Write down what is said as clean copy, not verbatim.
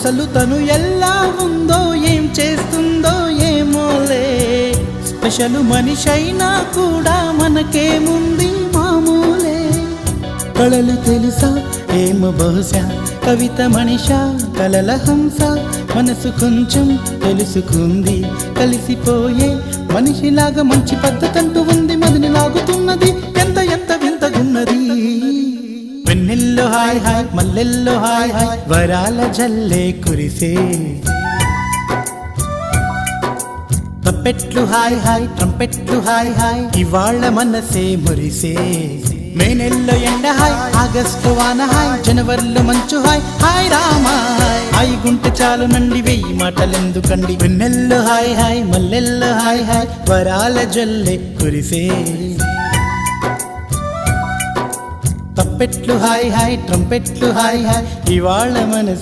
అసలు తను ఎలా ఉందో ఏం చేస్తుందో ఏమోలే, స్పెషల్ మనిషైనా కూడా మనకేముంది మామూలే. కళలు తెలుసా ఏమో బహుశా, కవిత మనిషా కలల హంస, మనసు కొంచెం తెలుసుకుంది కలిసిపోయే మనిషిలాగా, మంచి పద్ధతంటూ ఉంది మదిని లాగుతున్నది, ఎంత ఎంత వింతగున్నది. వెన్నెల్లో హాయ్ హాయ్ మల్లెల్లో హాయ్ హాయ్, వరాల జల్లే కురిసే. తప్పెట్లు హాయ్ హాయ్ ట్రంపెట్లు హాయ్ హాయ్, ఇవాళ మనసే మురిసే. మే నెలలో ఎండ హాయ్, ఆగస్టు వాన హాయ్, జనవరిలో మంచు హాయ్, హాయ్ రామా హాయ్. హాయ్ గుంటె చాలు నండి వెయ్యి మాటలెందుకండి, వెన్నెల్లో హాయ్ హాయ్ మల్లెల్లో హాయ్ హాయ్, వరాల జల్లే కురిసే. తప్పెట్లు హాయ్ హాయ్ ట్రంపెట్లు హాయ్ హాయ్, ఇవాళ మనసు